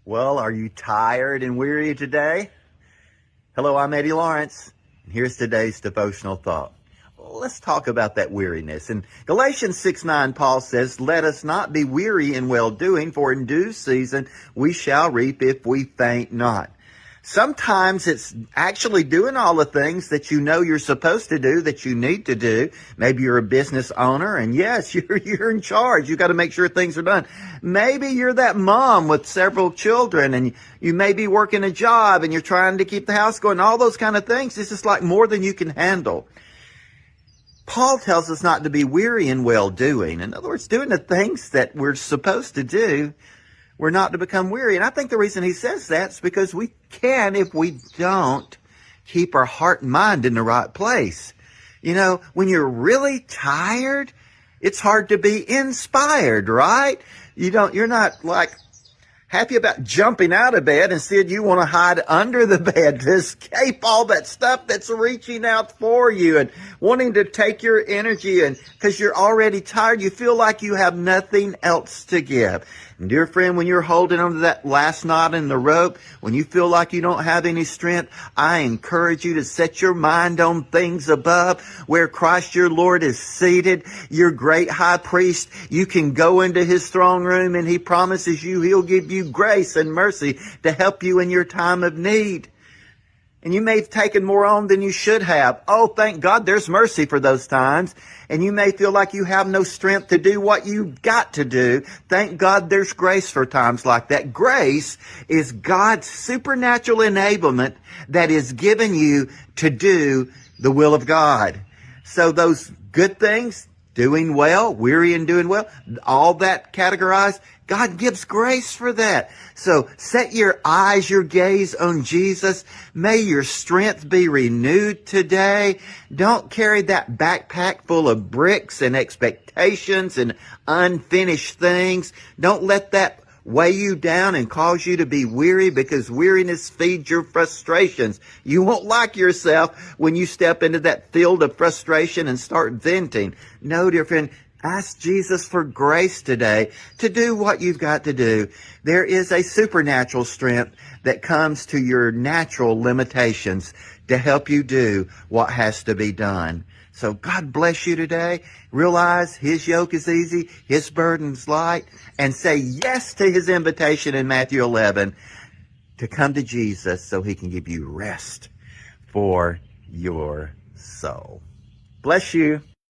Well, are you tired and weary today? Hello, I'm Eddie Lawrence, and here's today's devotional thought. Well, let's talk about that weariness. In Galatians 6:9, Paul says, "Let us not be weary in well-doing, for in due season we shall reap if we faint not." Sometimes it's actually doing all the things that you know you're supposed to do, that you need to do. Maybe you're a business owner, and yes, you're in charge. You've got to make sure things are done. Maybe you're that mom with several children, and you may be working a job, and you're trying to keep the house going. All those kind of things. It's just like more than you can handle. Paul tells us not to be weary in well-doing. In other words, doing the things that we're supposed to do, we're not to become weary. And I think the reason he says that is because we can, if we don't keep our heart and mind in the right place. You know, when you're really tired, it's hard to be inspired, right? You're not like happy about jumping out of bed. Instead, you want to hide under the bed to escape all that stuff that's reaching out for you and wanting to take your energy. And because you're already tired, you feel like you have nothing else to give. And dear friend, when you're holding on to that last knot in the rope, when you feel like you don't have any strength, I encourage you to set your mind on things above, where Christ your Lord is seated, your great high priest. You can go into his throne room, and he promises you he'll give you grace and mercy to help you in your time of need. And you may have taken more on than you should have. Oh, thank God there's mercy for those times. And you may feel like you have no strength to do what you've got to do. Thank God there's grace for times like that. Grace is God's supernatural enablement that is given you to do the will of God. So those good things, doing well, weary and doing well, all that categorized, God gives grace for that. So set your eyes, your gaze on Jesus. May your strength be renewed today. Don't carry that backpack full of bricks and expectations and unfinished things. Don't let that weigh you down and cause you to be weary, because weariness feeds your frustrations. You won't like yourself when you step into that field of frustration and start venting. No, dear friend, ask Jesus for grace today to do what you've got to do. There is a supernatural strength that comes to your natural limitations to help you do what has to be done. So God bless you today. Realize his yoke is easy, his burden's light, and say yes to his invitation in Matthew 11 to come to Jesus so he can give you rest for your soul. Bless you.